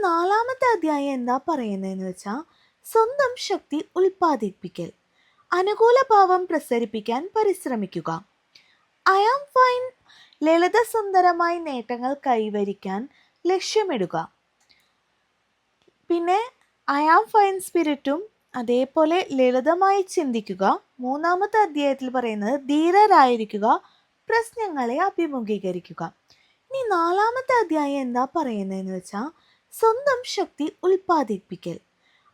നാലാമത്തെ അധ്യായം എന്താ പറയുന്നതെന്ന് വെച്ചാൽ സ്വന്തം ശക്തി ഉൽപ്പാദിപ്പിക്കൽ, അനുകൂല ഭാവം പ്രസരിപ്പിക്കാൻ പരിശ്രമിക്കുക. ഐ ആം ഫൈൻ ലളിതസുന്ദരമായി നേട്ടങ്ങൾ കൈവരിക്കാൻ ലക്ഷ്യമിടുക. പിന്നെ ഐ ആം ഫൈൻ സ്പിരിറ്റും അതേപോലെ ലളിതമായി ചിന്തിക്കുക. മൂന്നാമത്തെ അധ്യായത്തിൽ പറയുന്നത് ധീരരായിരിക്കുക, പ്രശ്നങ്ങളെ അഭിമുഖീകരിക്കുക. ഇനി നാലാമത്തെ അധ്യായം എന്താ പറയുന്നതെന്ന് വെച്ചാൽ സ്വന്തം ശക്തി ഉൽപ്പാദിപ്പിക്കൽ,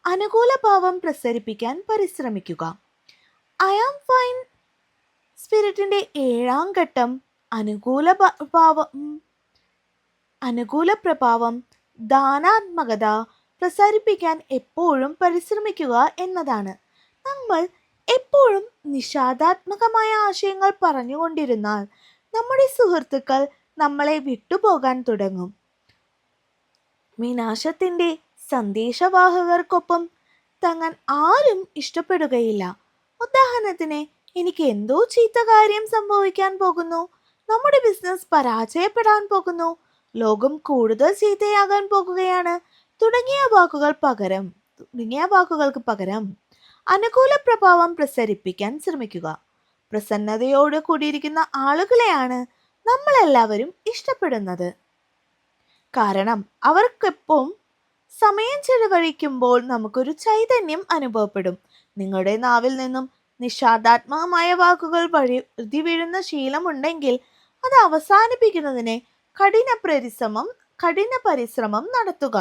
അനുകൂല ഭാവം പ്രസരിപ്പിക്കാൻ പരിശ്രമിക്കുക. ഐ ആം ഫൈൻ സ്പിരിറ്റിന്റെ 7ാം ഘട്ടം അനുകൂല പ്രഭാവം ദാനാത്മകത പ്രസരിപ്പിക്കാൻ എപ്പോഴും പരിശ്രമിക്കുക എന്നതാണ്. നമ്മൾ എപ്പോഴും നിഷേധാത്മകമായ ആശയങ്ങൾ പറഞ്ഞുകൊണ്ടിരുന്നാൽ നമ്മുടെ സുഹൃത്തുക്കൾ നമ്മളെ വിട്ടുപോകാൻ തുടങ്ങും. വിനാശത്തിന്റെ സന്ദേശവാഹകർക്കൊപ്പം തങ്ങാൻ ആരും ഇഷ്ടപ്പെടുകയില്ല. ഉദാഹരണത്തിന്, എനിക്ക് എന്തോ ചീത്ത കാര്യം സംഭവിക്കാൻ പോകുന്നു, നമ്മുടെ ബിസിനസ് പരാജയപ്പെടാൻ പോകുന്നു, ലോകം കൂടുതൽ ചീത്തയാകാൻ പോകുകയാണ് തുടങ്ങിയ വാക്കുകൾക്ക് പകരം അനുകൂല പ്രഭാവം പ്രസരിപ്പിക്കാൻ ശ്രമിക്കുക. പ്രസന്നതയോട് കൂടിയിരിക്കുന്ന ആളുകളെയാണ് നമ്മളെല്ലാവരും ഇഷ്ടപ്പെടുന്നത്. കാരണം അവർക്കൊപ്പം സമയം ചെലവഴിക്കുമ്പോൾ നമുക്കൊരു ചൈതന്യം അനുഭവപ്പെടും. നിങ്ങളുടെ നാവിൽ നിന്നും നിഷേധാത്മകമായ വാക്കുകൾ വഴുതി വീഴുന്ന ശീലമുണ്ടെങ്കിൽ അത് അവസാനിപ്പിക്കുന്നതിന് കഠിന പരിശ്രമം നടത്തുക.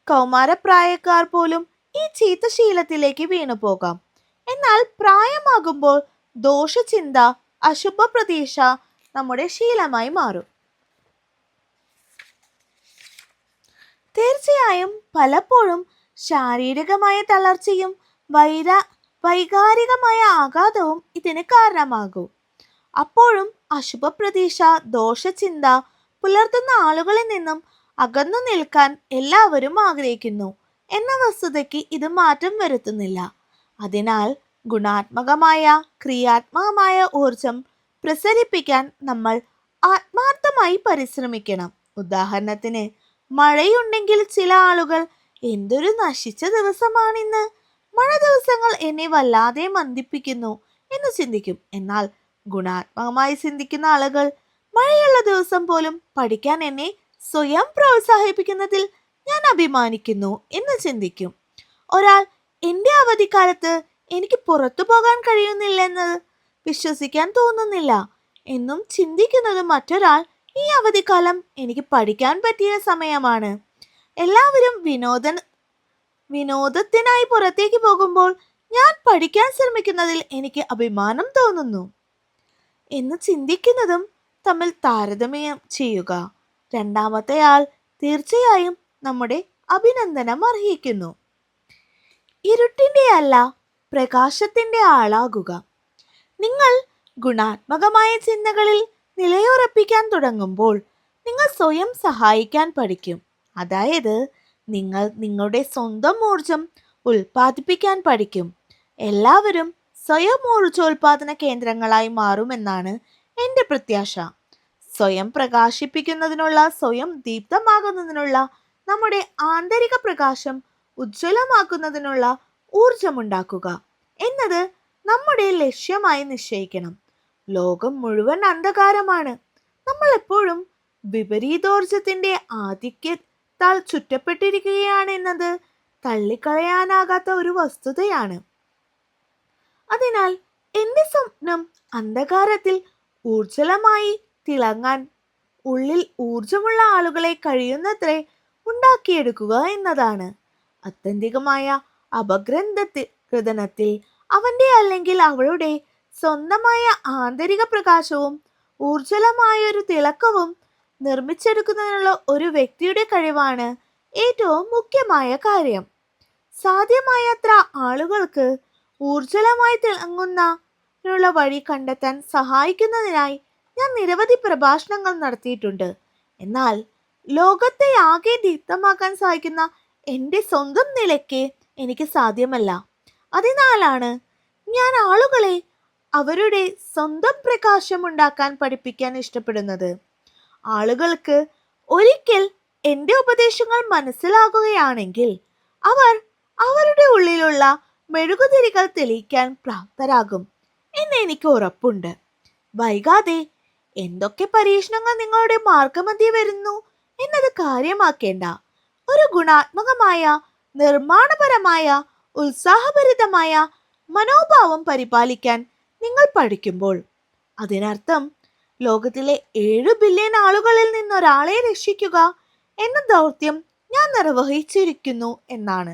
കൗമാരപ്രായക്കാർ പോലും ഈ ചീത്ത ശീലത്തിലേക്ക് വീണുപോകാം. എന്നാൽ പ്രായമാകുമ്പോൾ ദോഷചിന്ത, അശുഭ പ്രതീക്ഷ നമ്മുടെ ശീലമായി മാറും. തീർച്ചയായും പലപ്പോഴും ശാരീരികമായ തളർച്ചയും വൈകാരികമായ ആഘാതവും ഇതിന് കാരണമാകും. അപ്പോഴും അശുഭ പ്രതീക്ഷ, ദോഷചിന്ത പുലർത്തുന്ന ആളുകളിൽ നിന്നും അകന്നു നിൽക്കാൻ എല്ലാവരും ആഗ്രഹിക്കുന്നു എന്ന വസ്തുതയ്ക്ക് ഇത് മാറ്റം വരുത്തുന്നില്ല. അതിനാൽ ഗുണാത്മകമായ ക്രിയാത്മകമായ ഊർജം പ്രസരിപ്പിക്കാൻ നമ്മൾ ആത്മാർത്ഥമായി പരിശ്രമിക്കണം. ഉദാഹരണത്തിന്, മഴയുണ്ടെങ്കിൽ ചില ആളുകൾ എന്തൊരു നശിച്ച ദിവസമാണിന്ന്, മഴ ദിവസങ്ങൾ എന്നെ വല്ലാതെ മന്ദിപ്പിക്കുന്നു എന്ന് ചിന്തിക്കും. എന്നാൽ ഗുണാത്മകമായി ചിന്തിക്കുന്ന ആളുകൾ മഴയുള്ള ദിവസം പോലും പഠിക്കാൻ എന്നെ സ്വയം പ്രോത്സാഹിപ്പിക്കുന്നതിൽ ഞാൻ അഭിമാനിക്കുന്നു എന്ന് ചിന്തിക്കും. ഒരാൾ എൻ്റെ അവധിക്കാലത്ത് എനിക്ക് പുറത്തു പോകാൻ കഴിയുന്നില്ലെന്ന് വിശ്വസിക്കാൻ തോന്നുന്നില്ല എന്നും ചിന്തിക്കുന്നത് മറ്റൊരാൾ ഈ അവധിക്കാലം എനിക്ക് പഠിക്കാൻ പറ്റിയ സമയമാണ്, എല്ലാവരും വിനോദത്തിനായി പുറത്തേക്ക് പോകുമ്പോൾ ഞാൻ പഠിക്കാൻ ശ്രമിക്കുന്നതിൽ എനിക്ക് അഭിമാനം തോന്നുന്നു എന്ന് ചിന്തിക്കുന്നതും തമ്മിൽ താരതമ്യം ചെയ്യുക. രണ്ടാമത്തെ ആൾ തീർച്ചയായും നമ്മുടെ അഭിനന്ദനം അർഹിക്കുന്നു. ഇരുട്ടിന്റെ അല്ല, പ്രകാശത്തിന്റെ ആളാകുക. നിങ്ങൾ ഗുണാത്മകമായ ചിന്തകളിൽ നിലയുറപ്പിക്കാൻ തുടങ്ങുമ്പോൾ നിങ്ങൾ സ്വയം സഹായിക്കാൻ പഠിക്കും. അതായത് നിങ്ങൾ നിങ്ങളുടെ സ്വന്തം ഊർജം ഉൽപ്പാദിപ്പിക്കാൻ പഠിക്കും. എല്ലാവരും സ്വയം ഊർജോൽപാദന കേന്ദ്രങ്ങളായി മാറുമെന്നാണ് എൻ്റെ പ്രത്യാശ. സ്വയം പ്രകാശിപ്പിക്കുന്നതിനുള്ള, സ്വയം ദീപ്തമാകുന്നതിനുള്ള, നമ്മുടെ ആന്തരിക പ്രകാശം ഉജ്ജ്വലമാക്കുന്നതിനുള്ള ഊർജമുണ്ടാക്കുക എന്നത് നമ്മുടെ ലക്ഷ്യമായി നിശ്ചയിക്കണം. ലോകം മുഴുവൻ അന്ധകാരമാണ്. നമ്മൾ എപ്പോഴും വിപരീതോർജത്തിന്റെ ആധിക്യത്താൽ ചുറ്റപ്പെട്ടിരിക്കുകയാണ് എന്നത് തള്ളിക്കളയാനാകാത്ത ഒരു വസ്തുതയാണ്. അതിനാൽ എൻ്റെ സ്വപ്നം അന്ധകാരത്തിൽ ഊർജ്ജലമായി തിളങ്ങാൻ ഉള്ളിൽ ഊർജമുള്ള ആളുകളെ കഴിയുന്നത്രേ ഉണ്ടാക്കിയെടുക്കുക എന്നതാണ്. ആത്യന്തികമായ അപഗ്രഥനത്തിൽ അവന്റെ അല്ലെങ്കിൽ അവളുടെ സ്വന്തമായ ആന്തരിക പ്രകാശവും ഊർജ്ജലമായൊരു തിളക്കവും നിർമ്മിച്ചെടുക്കുന്നതിനുള്ള ഒരു വ്യക്തിയുടെ കഴിവാണ് ഏറ്റവും മുഖ്യമായ കാര്യം. സാധ്യമായത്ര ആളുകൾക്ക് ഊർജ്ജലമായി തിളങ്ങുന്നതിനുള്ള വഴി കണ്ടെത്താൻ സഹായിക്കുന്നതിനായി ഞാൻ നിരവധി പ്രഭാഷണങ്ങൾ നടത്തിയിട്ടുണ്ട്. എന്നാൽ ലോകത്തെ ആകെ ദീപ്തമാക്കാൻ സഹായിക്കുന്ന എൻ്റെ സ്വന്തം നിലയ്ക്ക് എനിക്ക് സാധ്യമല്ല. അതിനാലാണ് ഞാൻ ആളുകളെ അവരുടെ സ്വന്തം പ്രകാശം ഉണ്ടാക്കാൻ പഠിപ്പിക്കാൻ ഇഷ്ടപ്പെടുന്നത്. ആളുകൾക്ക് ഒരിക്കൽ എന്റെ ഉപദേശങ്ങൾ മനസ്സിലാക്കുകയാണെങ്കിൽ അവർ അവരുടെ ഉള്ളിലുള്ള മെഴുകുതിരികൾ തെളിയിക്കാൻ പ്രാപ്തരാകും എന്ന് എനിക്ക് ഉറപ്പുണ്ട്. വൈകാതെ എന്തൊക്കെ പരീക്ഷണങ്ങൾ നിങ്ങളുടെ മാർഗമധ്യേ വരുന്നു എന്നത് കാര്യമാക്കേണ്ട. ഒരു ഗുണാത്മകമായ, നിർമ്മാണപരമായ, ഉത്സാഹഭരിതമായ മനോഭാവം പരിപാലിക്കാൻ നിങ്ങൾ പഠിക്കുമ്പോൾ അതിനർത്ഥം ലോകത്തിലെ 7 ബില്യൺ ആളുകളിൽ നിന്നൊരാളെ രക്ഷിക്കുക എന്ന ദൗത്യം ഞാൻ നിർവഹിച്ചിരിക്കുന്നു എന്നാണ്.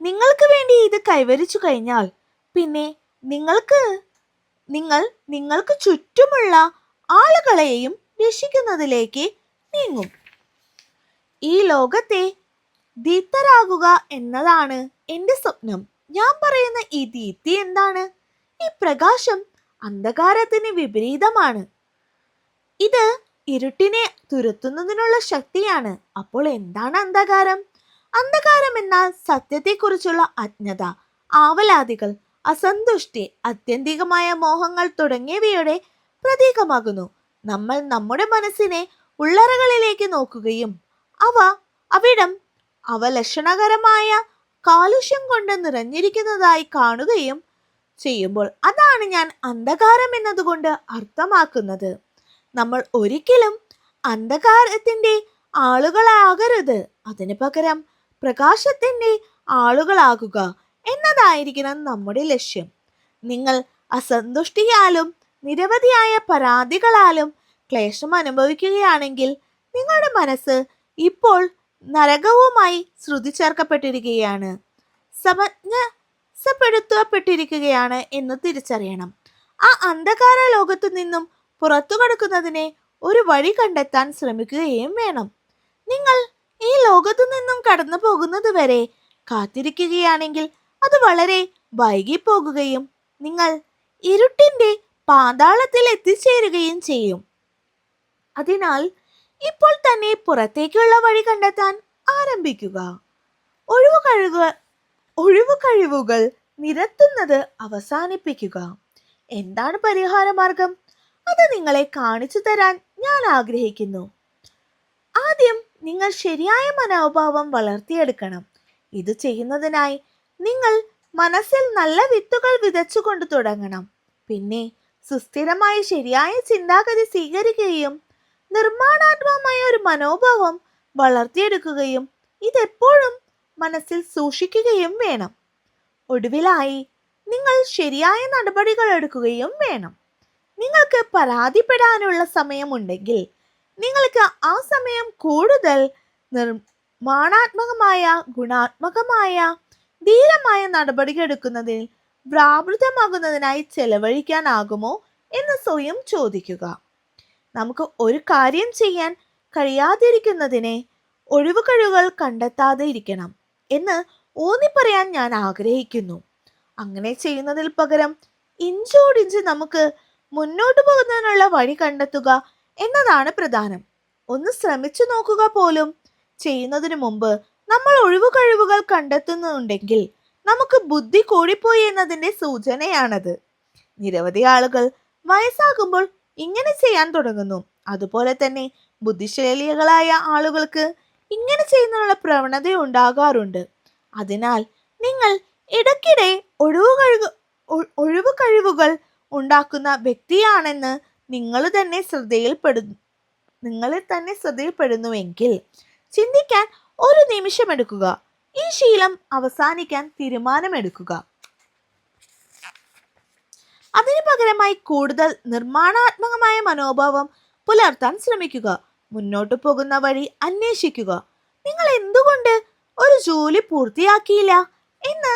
നിങ്ങൾക്ക് വേണ്ടി ഇത് കൈവരിച്ചു കഴിഞ്ഞാൽ പിന്നെ നിങ്ങൾക്ക് ചുറ്റുമുള്ള ആളുകളെയും രക്ഷിക്കുന്നതിലേക്ക് നീങ്ങും. ഈ ലോകത്തെ ദീപ്തരാകുക എന്നതാണ് എന്റെ സ്വപ്നം. ഞാൻ പറയുന്ന ഈ ദീപ്തി എന്താണ്? ഈ പ്രകാശം അന്ധകാരത്തിന് വിപരീതമാണ്. ഇത് ഇരുട്ടിനെ തുരത്തുന്നതിനുള്ള ശക്തിയാണ്. അപ്പോൾ എന്താണ് അന്ധകാരം? അന്ധകാരം എന്നാൽ സത്യത്തെക്കുറിച്ചുള്ള അജ്ഞത, ആവലാതികൾ, അസന്തുഷ്ടി, ആത്യന്തികമായ മോഹങ്ങൾ തുടങ്ങിയവയുടെ പ്രതീകമാകുന്നു. നമ്മൾ നമ്മുടെ മനസ്സിനെ ഉള്ളറകളിലേക്ക് നോക്കുകയും അവിടം അവലക്ഷണകരമായ കാലുഷ്യം കൊണ്ട് നിറഞ്ഞിരിക്കുന്നതായി കാണുകയും ചെയ്യുമ്പോൾ അതാണ് ഞാൻ അന്ധകാരം എന്നതുകൊണ്ട് അർത്ഥമാക്കുന്നത്. നമ്മൾ ഒരിക്കലും അന്ധകാരത്തിന്റെ ആളുകളാകരുത്. അതിനു പകരം പ്രകാശത്തിന്റെ ആളുകളാകുക എന്നതായിരിക്കണം നമ്മുടെ ലക്ഷ്യം. നിങ്ങൾ അസന്തുഷ്ടിയാലും നിരവധിയായ പരാതികളാലും ക്ലേശം അനുഭവിക്കുകയാണെങ്കിൽ നിങ്ങളുടെ മനസ്സ് ഇപ്പോൾ നരകവുമായി ശ്രുതി ചേർക്കപ്പെട്ടിരിക്കുകയാണ്, സമഞ്ജസപ്പെടുത്തപ്പെട്ടിരിക്കുകയാണ് എന്ന് തിരിച്ചറിയണം. ആ അന്ധകാര ലോകത്തു നിന്നും പുറത്തു കടക്കുന്നതിന് ഒരു വഴി കണ്ടെത്താൻ ശ്രമിക്കുകയും വേണം. നിങ്ങൾ ഈ ലോകത്തു നിന്നും കടന്നു പോകുന്നത് വരെ കാത്തിരിക്കുകയാണെങ്കിൽ അത് വളരെ വൈകിപ്പോകുകയും നിങ്ങൾ ഇരുട്ടിന്റെ പാതാളത്തിൽ എത്തിച്ചേരുകയും ചെയ്യും. അതിനാൽ ഇപ്പോൾ തന്നെ പുറത്തേക്കുള്ള വഴി കണ്ടെത്താൻ ആരംഭിക്കുക. ഒഴിവുകഴിവുകൾ നിരത്തുന്നത് അവസാനിപ്പിക്കുക. എന്താണ് പരിഹാരമാർഗം? അത് നിങ്ങളെ കാണിച്ചു തരാൻ ഞാൻ ആഗ്രഹിക്കുന്നു. ആദ്യം നിങ്ങൾ ശരിയായ മനോഭാവം വളർത്തിയെടുക്കണം. ഇത് ചെയ്യുന്നതിനായി നിങ്ങൾ മനസ്സിൽ നല്ല വിത്തുകൾ വിതച്ചുകൊണ്ട് തുടങ്ങണം. പിന്നെ സുസ്ഥിരമായ ശരിയായ ചിന്താഗതി സ്വീകരിക്കുകയും നിർമ്മാണാത്മകമായ ഒരു മനോഭാവം വളർത്തിയെടുക്കുകയും ഇതെപ്പോഴും മനസ്സിൽ സൂക്ഷിക്കുകയും വേണം. ഒടുവിലായി നിങ്ങൾ ശരിയായ നടപടികൾ എടുക്കുകയും വേണം. നിങ്ങൾക്ക് പരാതിപ്പെടാനുള്ള സമയമുണ്ടെങ്കിൽ നിങ്ങൾക്ക് ആ സമയം കൂടുതൽ നിർമ്മാണാത്മകമായ, ഗുണാത്മകമായ, ധീരമായ നടപടികൾ എടുക്കുന്നതിൽ വ്യാപൃതമാകുന്നതിനായി ചെലവഴിക്കാനാകുമോ എന്ന് സ്വയം ചോദിക്കുക. നമുക്ക് ഒരു കാര്യം ചെയ്യാൻ കഴിയാതിരിക്കുന്നതിനെ ഒഴിവുകഴിവുകൾ കണ്ടെത്താതെ ഇരിക്കണം എന്ന് ഊന്നിപ്പറയാൻ ഞാൻ ആഗ്രഹിക്കുന്നു. അങ്ങനെ ചെയ്യുന്നതിൽ പകരം ഇഞ്ചോടിഞ്ച് നമുക്ക് മുന്നോട്ട് പോകുന്നതിനുള്ള വഴി കണ്ടെത്തുക എന്നതാണ് പ്രധാനം. ഒന്ന് ശ്രമിച്ചു നോക്കുക പോലും ചെയ്യുന്നതിനു മുമ്പ് നമ്മൾ ഒഴിവുകഴിവുകൾ കണ്ടെത്തുന്നുണ്ടെങ്കിൽ നമുക്ക് ബുദ്ധി കൂടിപ്പോയി എന്നതിന്റെ സൂചനയാണത്. നിരവധി ആളുകൾ വയസ്സാകുമ്പോൾ ഇങ്ങനെ ചെയ്യാൻ തുടങ്ങുന്നു. അതുപോലെ തന്നെ ബുദ്ധിശാലികളായ ആളുകൾക്ക് ഇങ്ങനെ ചെയ്യുന്നതിനുള്ള പ്രവണത ഉണ്ടാകാറുണ്ട്. അതിനാൽ നിങ്ങൾ ഇടയ്ക്കിടെ ഒഴിവുകഴിവുകൾ ഉണ്ടാക്കുന്ന വ്യക്തിയാണെന്ന് നിങ്ങൾ തന്നെ ശ്രദ്ധയിൽപ്പെടുന്നുവെങ്കിൽ ചിന്തിക്കാൻ ഒരു നിമിഷം എടുക്കുക. ഈ ശീലം അവസാനിക്കാൻ തീരുമാനമെടുക്കുക. അതിനു പകരമായി കൂടുതൽ നിർമ്മാണാത്മകമായ മനോഭാവം പുലർത്താൻ ശ്രമിക്കുക. മുന്നോട്ടു പോകുന്ന വഴി അന്വേഷിക്കുക. നിങ്ങൾ എന്തുകൊണ്ട് ഒരു ജോലി പൂർത്തിയാക്കിയില്ല എന്ന്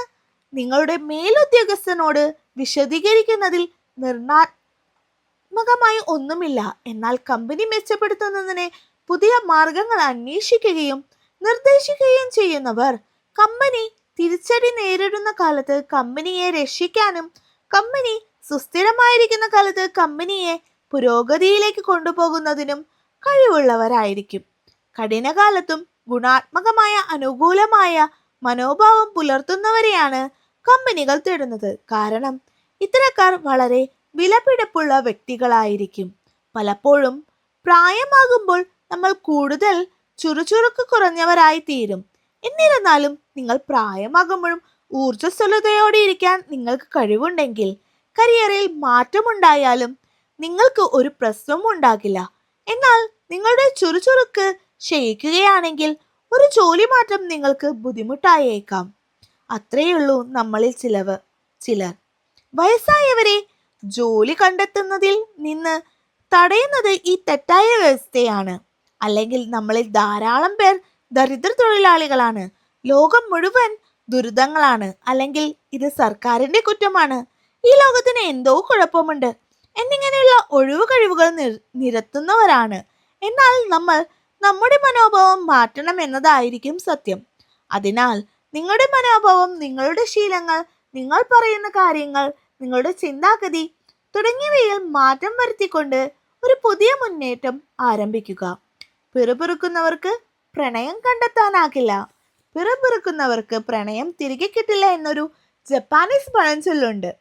നിങ്ങളുടെ മേലുദ്യോഗസ്ഥനോട് വിശദീകരിക്കുന്നതിൽ നിർമ്മാണാത്മകമായി ഒന്നുമില്ല. എന്നാൽ കമ്പനി മെച്ചപ്പെടുത്തുന്നതിന് പുതിയ മാർഗങ്ങൾ അന്വേഷിക്കുകയും നിർദ്ദേശിക്കുകയും ചെയ്യുന്നവർ കമ്പനി തിരിച്ചടി നേരിടുന്ന കാലത്ത് കമ്പനിയെ രക്ഷിക്കാനും കമ്പനി സുസ്ഥിരമായിരിക്കുന്ന കാലത്ത് കമ്പനിയെ പുരോഗതിയിലേക്ക് കൊണ്ടുപോകുന്നതിനും കഴിവുള്ളവരായിരിക്കും. കഠിനകാലത്തും ഗുണാത്മകമായ, അനുകൂലമായ മനോഭാവം പുലർത്തുന്നവരെയാണ് കമ്പനികൾ തേടുന്നത്. കാരണം ഇത്തരക്കാർ വളരെ വിലപിടിപ്പുള്ള വ്യക്തികളായിരിക്കും. പലപ്പോഴും പ്രായമാകുമ്പോൾ നമ്മൾ കൂടുതൽ ചുറുചുറുക്ക് കുറഞ്ഞവരായി തീരും. എന്നിരുന്നാലും നിങ്ങൾ പ്രായമാകുമ്പോഴും ഊർജ്ജസ്വലതയോടെ ഇരിക്കാൻ നിങ്ങൾക്ക് കഴിവുണ്ടെങ്കിൽ കരിയറിൽ മാറ്റമുണ്ടായാലും നിങ്ങൾക്ക് ഒരു പ്രശ്നവും ഉണ്ടാകില്ല. എന്നാൽ നിങ്ങളുടെ ചുറുചുറുക്ക് ക്ഷയിക്കുകയാണെങ്കിൽ ഒരു ജോലി മാറ്റം നിങ്ങൾക്ക് ബുദ്ധിമുട്ടായേക്കാം. അത്രയുള്ളൂ നമ്മളിൽ ചിലർ. വയസ്സായവരെ ജോലി കണ്ടെത്തുന്നതിൽ നിന്ന് തടയുന്നത് ഈ തെറ്റായ വ്യവസ്ഥയാണ്. അല്ലെങ്കിൽ നമ്മളിൽ ധാരാളം പേർ ദരിദ്ര തൊഴിലാളികളാണ്. ലോകം മുഴുവൻ ദുരിതങ്ങളാണ്. അല്ലെങ്കിൽ ഇത് സർക്കാരിന്റെ കുറ്റമാണ്. ഈ ലോകത്തിന് എന്തോ കുഴപ്പമുണ്ട് എന്നിങ്ങനെയുള്ള ഒഴിവു കഴിവുകൾ നിരത്തുന്നവരാണ്. എന്നാൽ നമ്മൾ നമ്മുടെ മനോഭാവം മാറ്റണം എന്നതായിരിക്കും സത്യം. അതിനാൽ നിങ്ങളുടെ മനോഭാവം, നിങ്ങളുടെ ശീലങ്ങൾ, നിങ്ങൾ പറയുന്ന കാര്യങ്ങൾ, നിങ്ങളുടെ ചിന്താഗതി തുടങ്ങിയവയിൽ മാറ്റം വരുത്തിക്കൊണ്ട് ഒരു പുതിയ മുന്നേറ്റം ആരംഭിക്കുക. പിറുപിറുക്കുന്നവർക്ക് പ്രണയം കണ്ടെത്താനാകില്ല. പിറുപിറുക്കുന്നവർക്ക് പ്രണയം തിരികെ കിട്ടില്ല എന്നൊരു ജപ്പാനീസ് പഴഞ്ചൊല്ലുണ്ട്.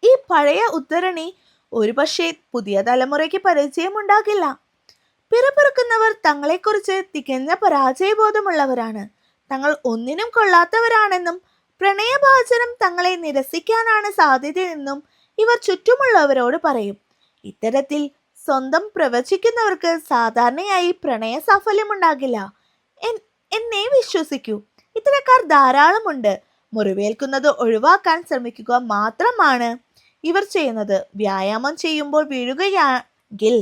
ഈ പഴയ ഉദ്ധരണി ഒരുപക്ഷെ പുതിയ തലമുറയ്ക്ക് പരിചയമുണ്ടാകില്ല. പിറുപിറുക്കുന്നവർ തങ്ങളെക്കുറിച്ച് തികഞ്ഞ പരാജയബോധമുള്ളവരാണ്. തങ്ങൾ ഒന്നിനും കൊള്ളാത്തവരാണെന്നും പ്രണയഭാചനം തങ്ങളെ നിരസിക്കാനാണ് സാധ്യതയെന്നും ഇവർ ചുറ്റുമുള്ളവരോട് പറയും. ഇത്തരത്തിൽ സ്വന്തം പ്രവചിക്കുന്നവർക്ക് സാധാരണയായി പ്രണയ സാഫല്യമുണ്ടാകില്ല എന്നേ വിശ്വസിക്കൂ. ഇത്തരക്കാർ ധാരാളമുണ്ട്. മുറിവേൽക്കുന്നത് ഒഴിവാക്കാൻ ശ്രമിക്കുക മാത്രമാണ് ഇവർ ചെയ്യുന്നത്. വ്യായാമം ചെയ്യുമ്പോൾ വീഴുകയാണെങ്കിൽ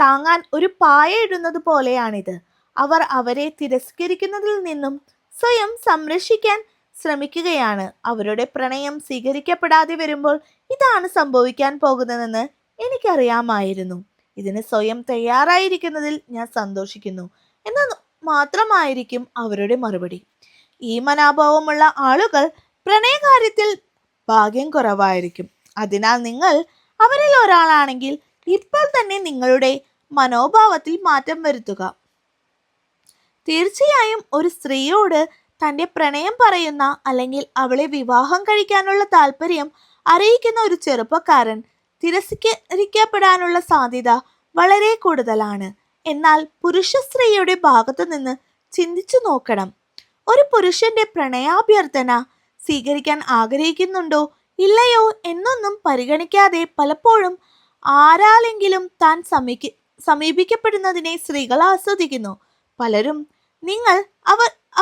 താങ്ങാൻ ഒരു പായ ഇടുന്നത് പോലെയാണിത്. അവർ അവരെ തിരസ്കരിക്കുന്നതിൽ നിന്നും സ്വയം സംരക്ഷിക്കാൻ ശ്രമിക്കുകയാണ്. അവരുടെ പ്രണയം സ്വീകരിക്കപ്പെടാതെ വരുമ്പോൾ ഇതാണ് സംഭവിക്കാൻ പോകുന്നതെന്ന് എനിക്കറിയാമായിരുന്നു. ഇതിന് സ്വയം തയ്യാറായിരിക്കുന്നതിൽ ഞാൻ സന്തോഷിക്കുന്നു എന്ന് മാത്രമായിരിക്കും അവരുടെ മറുപടി. ഈ മനോഭാവമുള്ള ആളുകൾ പ്രണയകാര്യത്തിൽ ഭാഗ്യം കുറവായിരിക്കും. അതിനാൽ നിങ്ങൾ അവരിൽ ഒരാളാണെങ്കിൽ ഇപ്പോൾ തന്നെ നിങ്ങളുടെ മനോഭാവത്തിൽ മാറ്റം വരുത്തുക. തീർച്ചയായും ഒരു സ്ത്രീയോട് തൻ്റെ പ്രണയം പറയുന്ന അല്ലെങ്കിൽ അവളെ വിവാഹം കഴിക്കാനുള്ള താല്പര്യം അറിയിക്കുന്ന ഒരു ചെറുപ്പക്കാരൻ തിരസ്കരിക്കപ്പെടാനുള്ള സാധ്യത വളരെ കൂടുതലാണ്. എന്നാൽ പുരുഷ സ്ത്രീയുടെ ഭാഗത്തു നിന്ന് ചിന്തിച്ചു നോക്കണം. ഒരു പുരുഷന്റെ പ്രണയാഭ്യർത്ഥന സ്വീകരിക്കാൻ ആഗ്രഹിക്കുന്നുണ്ടോ ഇല്ലയോ എന്നൊന്നും പരിഗണിക്കാതെ പലപ്പോഴും ആരാലെങ്കിലും താൻ സമീപിക്കപ്പെടുന്നതിനെ സ്ത്രീകൾ ആസ്വദിക്കുന്നു. പലരും നിങ്ങൾ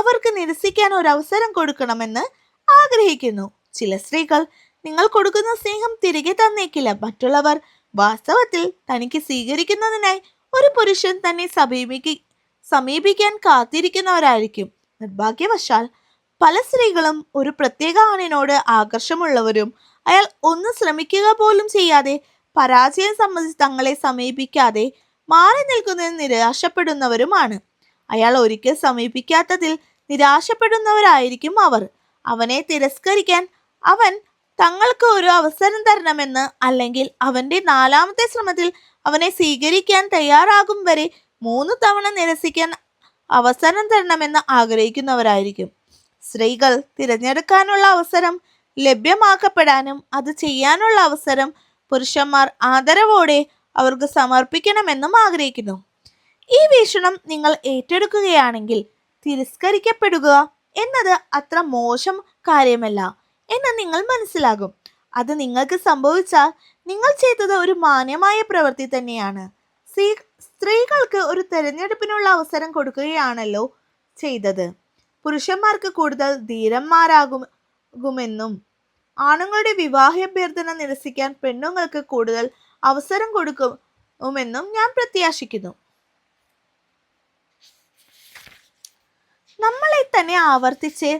അവർക്ക് നിരസിക്കാൻ ഒരു അവസരം കൊടുക്കണമെന്ന് ആഗ്രഹിക്കുന്നു. ചില സ്ത്രീകൾ നിങ്ങൾ കൊടുക്കുന്ന സ്നേഹം തിരികെ തന്നേക്കില്ല. മറ്റുള്ളവർ വാസ്തവത്തിൽ തനിക്ക് സ്വീകരിക്കുന്നതിനായി ഒരു പുരുഷൻ തന്നെ സമീപിക്കാൻ കാത്തിരിക്കുന്നവരായിരിക്കും. നിർഭാഗ്യവശാൽ പല സ്ത്രീകളും ഒരു പ്രത്യേക ആണിനോട് ആകർഷമുള്ളവരും അയാൾ ഒന്ന് ശ്രമിക്കുക പോലും ചെയ്യാതെ പരാജയം സംബന്ധിച്ച് തങ്ങളെ സമീപിക്കാതെ മാറി നിൽക്കുന്നതിൽ നിരാശപ്പെടുന്നവരുമാണ്. അയാൾ ഒരിക്കൽ സമീപിക്കാത്തതിൽ നിരാശപ്പെടുന്നവരായിരിക്കും അവർ. അവനെ തിരസ്കരിക്കാൻ അവൻ തങ്ങൾക്ക് ഒരു അവസരം തരണമെന്ന്, അല്ലെങ്കിൽ അവന്റെ 4ാമത്തെ ശ്രമത്തിൽ അവനെ സ്വീകരിക്കാൻ തയ്യാറാകും വരെ 3 തവണ നിരസിക്കാൻ അവസരം തരണമെന്ന് ആഗ്രഹിക്കുന്നവരായിരിക്കും. സ്ത്രീകൾ തിരഞ്ഞെടുക്കാനുള്ള അവസരം ലഭ്യമാക്കപ്പെടാനും അത് ചെയ്യാനുള്ള അവസരം പുരുഷന്മാർ ആദരവോടെ അവർക്ക് സമർപ്പിക്കണമെന്നും ആഗ്രഹിക്കുന്നു. ഈ വീക്ഷണം നിങ്ങൾ ഏറ്റെടുക്കുകയാണെങ്കിൽ തിരസ്കരിക്കപ്പെടുക എന്നത് അത്ര മോശം കാര്യമല്ല എന്ന് നിങ്ങൾ മനസ്സിലാകും. അത് നിങ്ങൾക്ക് സംഭവിച്ചാൽ നിങ്ങൾ ചെയ്തത് ഒരു മാന്യമായ പ്രവൃത്തി തന്നെയാണ്. സ്ത്രീകൾക്ക് ഒരു തെരഞ്ഞെടുപ്പിനുള്ള അവസരം കൊടുക്കുകയാണല്ലോ ചെയ്തത്. പുരുഷന്മാർക്ക് കൂടുതൽ ധീരന്മാരാകുമെന്നും ആണുങ്ങളുടെ വിവാഹാഭ്യർത്ഥന നിരസിക്കാൻ പെണ്ണുങ്ങൾക്ക് കൂടുതൽ അവസരം കൊടുക്കുമെന്നും ഞാൻ പ്രത്യാശിക്കുന്നു. നമ്മളെ തന്നെ ആവർത്തിച്ച്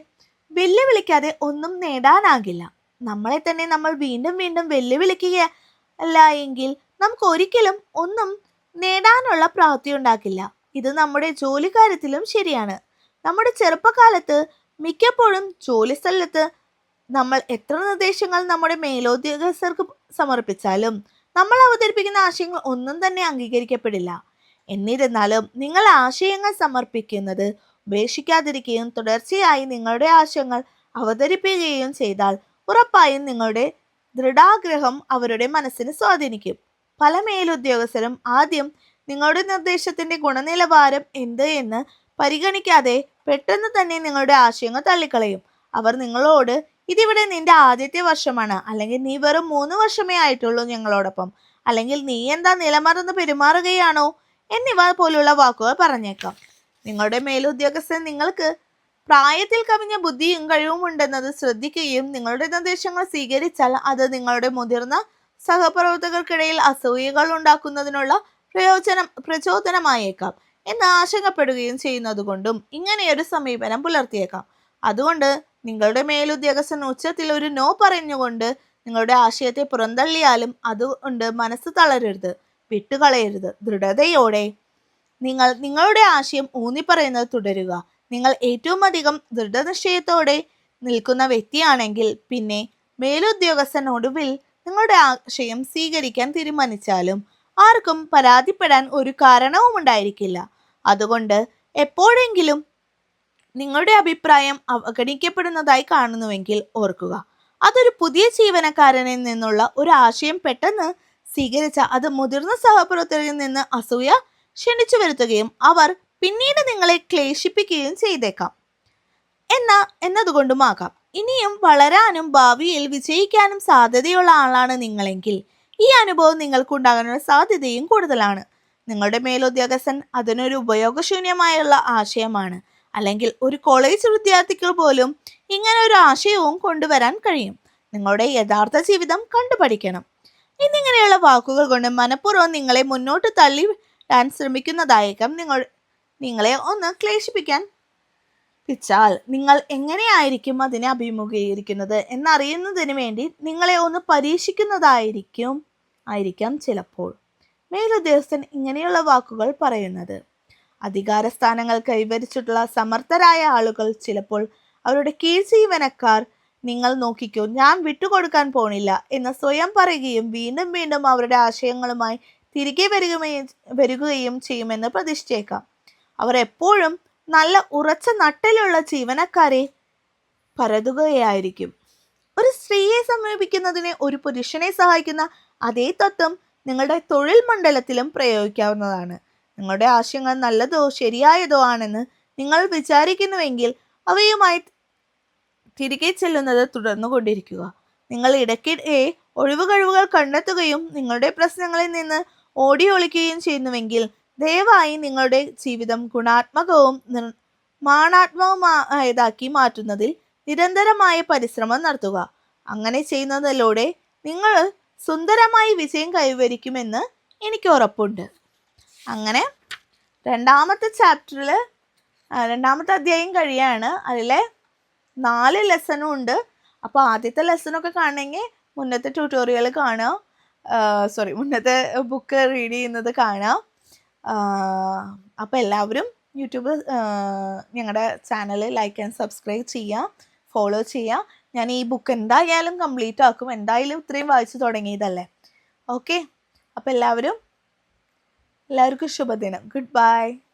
വെല്ലുവിളിക്കാതെ ഒന്നും നേടാനാകില്ല. നമ്മളെ തന്നെ നമ്മൾ വീണ്ടും വീണ്ടും വെല്ലുവിളിക്കുകയല്ല എങ്കിൽ നമുക്ക് ഒരിക്കലും ഒന്നും നേടാനുള്ള പ്രാപ്തി ഉണ്ടാക്കില്ല. ഇത് നമ്മുടെ ജോലി കാര്യത്തിലും ശരിയാണ്. നമ്മുടെ ചെറുപ്പകാലത്ത് മിക്കപ്പോഴും ജോലി സ്ഥലത്ത് നമ്മൾ എത്ര നിർദ്ദേശങ്ങൾ നമ്മുടെ മേലുദ്യോഗസ്ഥർക്ക് സമർപ്പിച്ചാലും നമ്മൾ അവതരിപ്പിക്കുന്ന ആശയങ്ങൾ ഒന്നും തന്നെ അംഗീകരിക്കപ്പെടില്ല. എന്നിരുന്നാലും നിങ്ങൾ ആശയങ്ങൾ സമർപ്പിക്കുന്നത് ഉപേക്ഷിക്കാതിരിക്കുകയും തുടർച്ചയായി നിങ്ങളുടെ ആശയങ്ങൾ അവതരിപ്പിക്കുകയും ചെയ്താൽ ഉറപ്പായും നിങ്ങളുടെ ദൃഢാഗ്രഹം അവരുടെ മനസ്സിനെ സ്വാധീനിക്കും. പല മേലുദ്യോഗസ്ഥരും ആദ്യം നിങ്ങളുടെ നിർദ്ദേശത്തിന്റെ ഗുണനിലവാരം എന്ത് എന്ന് പരിഗണിക്കാതെ പെട്ടെന്ന് തന്നെ നിങ്ങളുടെ ആശയങ്ങൾ തള്ളിക്കളയും. അവർ നിങ്ങളോട് ഇതിവിടെ നിന്റെ ആദ്യത്തെ വർഷമാണ്, അല്ലെങ്കിൽ നീ വെറും 3 വർഷമേ ആയിട്ടുള്ളൂ ഞങ്ങളോടൊപ്പം, അല്ലെങ്കിൽ നീ എന്താ നിലമറന്ന് പെരുമാറുകയാണോ എന്നിവ പോലുള്ള വാക്കുകൾ പറഞ്ഞേക്കാം. നിങ്ങളുടെ മേലുദ്യോഗസ്ഥൻ നിങ്ങൾക്ക് പ്രായത്തിൽ കവിഞ്ഞ ബുദ്ധിയും കഴിവും ഉണ്ടെന്നത് ശ്രദ്ധിക്കുകയും നിങ്ങളുടെ നിർദ്ദേശങ്ങൾ സ്വീകരിച്ചാൽ അത് നിങ്ങളുടെ മുതിർന്ന സഹപ്രവർത്തകർക്കിടയിൽ അസൂയകൾ ഉണ്ടാക്കുന്നതിനുള്ള പ്രചോദനമായേക്കാം എന്ന് ആശങ്കപ്പെടുകയും ചെയ്യുന്നതുകൊണ്ടും ഇങ്ങനെയൊരു സമീപനം പുലർത്തിയേക്കാം. അതുകൊണ്ട് നിങ്ങളുടെ മേലുദ്യോഗസ്ഥൻ ഉച്ചത്തിൽ ഒരു നോ പറഞ്ഞുകൊണ്ട് നിങ്ങളുടെ ആശയത്തെ പുറന്തള്ളിയാലും അതുകൊണ്ട് മനസ്സ് തളരരുത്, വിട്ടുകളയരുത്. ദൃഢതയോടെ നിങ്ങളുടെ ആശയം ഊന്നിപ്പറയുന്നത് തുടരുക. നിങ്ങൾ ഏറ്റവും അധികം ദൃഢനിശ്ചയത്തോടെ നിൽക്കുന്ന വ്യക്തിയാണെങ്കിൽ പിന്നെ മേലുദ്യോഗസ്ഥൻ ഒടുവിൽ നിങ്ങളുടെ ആശയം സ്വീകരിക്കാൻ തീരുമാനിച്ചാലും ആർക്കും പരാതിപ്പെടാൻ ഒരു കാരണവും ഉണ്ടായിരിക്കില്ല. അതുകൊണ്ട് എപ്പോഴെങ്കിലും നിങ്ങളുടെ അഭിപ്രായം അവഗണിക്കപ്പെടുന്നതായി കാണുന്നുവെങ്കിൽ ഓർക്കുക, അതൊരു പുതിയ ജീവനക്കാരനിൽ നിന്നുള്ള ഒരു ആശയം പെട്ടെന്ന് സ്വീകരിച്ച അത് മുതിർന്ന സഹപ്രവർത്തകരിൽ നിന്ന് അസൂയ ക്ഷണിച്ചു വരുത്തുകയും അവർ പിന്നീട് നിങ്ങളെ ക്ലേശിപ്പിക്കുകയും ചെയ്തേക്കാം എന്നതുകൊണ്ടുമാകാം. ഇനിയും വളരാനും ഭാവിയിൽ വിജയിക്കാനും സാധ്യതയുള്ള ആളാണ് നിങ്ങളെങ്കിൽ ഈ അനുഭവം നിങ്ങൾക്കുണ്ടാകാനുള്ള സാധ്യതയും കൂടുതലാണ്. നിങ്ങളുടെ മേലുദ്യോഗസ്ഥൻ അതിനൊരു ഉപയോഗശൂന്യമായുള്ള ആശയമാണ്, അല്ലെങ്കിൽ ഒരു കോളേജ് വിദ്യാർത്ഥികൾ പോലും ഇങ്ങനെ ഒരു ആശയവും കൊണ്ടുവരാൻ കഴിയും. നിങ്ങളുടെ യഥാർത്ഥ ജീവിതം കണ്ടുപഠിക്കണം എന്നിങ്ങനെയുള്ള വാക്കുകൾ കൊണ്ട് മനഃപൂർവ്വം നിങ്ങളെ മുന്നോട്ട് തള്ളിവിടാൻ ശ്രമിക്കുന്നതായേക്കാം നിങ്ങളെ ഒന്ന് ക്ലേശിപ്പിക്കാൻ ാൽ നിങ്ങൾ എങ്ങനെയായിരിക്കും അതിനെ അഭിമുഖീകരിക്കുന്നത് എന്നറിയുന്നതിന് വേണ്ടി നിങ്ങളെ ഒന്ന് പരീക്ഷിക്കുന്നതായിരിക്കാം ചിലപ്പോൾ മേലുദ്യോഗസ്ഥൻ ഇങ്ങനെയുള്ള വാക്കുകൾ പറയുന്നത്. അധികാര സ്ഥാനങ്ങൾ കൈവരിച്ചിട്ടുള്ള സമർത്ഥരായ ആളുകൾ ചിലപ്പോൾ അവരുടെ കീഴ് ജീവനക്കാർ നിങ്ങൾ നോക്കിക്കോ, ഞാൻ വിട്ടുകൊടുക്കാൻ പോണില്ല എന്ന് സ്വയം പറയുകയും വീണ്ടും വീണ്ടും അവരുടെ ആശയങ്ങളുമായി തിരികെ വരികയും ചെയ്യുമെന്ന് പ്രതീക്ഷിച്ചേക്കാം. അവർ എപ്പോഴും നല്ല ഉറച്ച നട്ടിലുള്ള ജീവനക്കാരെ പരതുകയായിരിക്കും. ഒരു സ്ത്രീയെ സമീപിക്കുന്നതിന് ഒരു പുരുഷനെ സഹായിക്കുന്ന അതേ തത്വം നിങ്ങളുടെ തൊഴിൽ മണ്ഡലത്തിലും പ്രയോഗിക്കാവുന്നതാണ്. നിങ്ങളുടെ ആശയങ്ങൾ നല്ലതോ ശരിയായതോ ആണെന്ന് നിങ്ങൾ വിചാരിക്കുന്നുവെങ്കിൽ അവയുമായി തിരികെ ചെല്ലുന്നത് തുടർന്നുകൊണ്ടിരിക്കുക. നിങ്ങൾ ഇടയ്ക്കിടെ ഒഴിവുകഴിവുകൾ കണ്ടെത്തുകയും നിങ്ങളുടെ പ്രശ്നങ്ങളിൽ നിന്ന് ഓടി ഒളിക്കുകയും ചെയ്യുന്നുവെങ്കിൽ ദയവായി നിങ്ങളുടെ ജീവിതം ഗുണാത്മകവും നിർമ്മാണാത്മകവുമായതാക്കി മാറ്റുന്നതിൽ നിരന്തരമായ പരിശ്രമം നടത്തുക. അങ്ങനെ ചെയ്യുന്നതിലൂടെ നിങ്ങൾ സുന്ദരമായി വിജയം കൈവരിക്കുമെന്ന് എനിക്ക് ഉറപ്പുണ്ട്. അങ്ങനെ രണ്ടാമത്തെ അധ്യായം കഴിയാണ്. അതിലെ 4 ലെസണും ഉണ്ട്. അപ്പോൾ ആദ്യത്തെ ലെസണൊക്കെ കാണണമെങ്കിൽ മുന്നത്തെ ട്യൂട്ടോറിയൽ കാണുക, മുന്നത്തെ ബുക്ക് റീഡ് ചെയ്യുന്നത് കാണുക. അപ്പോൾ എല്ലാവരും യൂട്യൂബ് ഞങ്ങളുടെ ചാനൽ ലൈക്ക് ആൻഡ് സബ്സ്ക്രൈബ് ചെയ്യുക, ഫോളോ ചെയ്യുക. ഞാൻ ഈ ബുക്ക് എന്തായാലും കംപ്ലീറ്റ് ആക്കും, എന്തായാലും ഇത്രയും വായിച്ചു തുടങ്ങിയതല്ലേ. ഓക്കെ, അപ്പോൾ എല്ലാവർക്കും ശുഭദിനം. Good bye.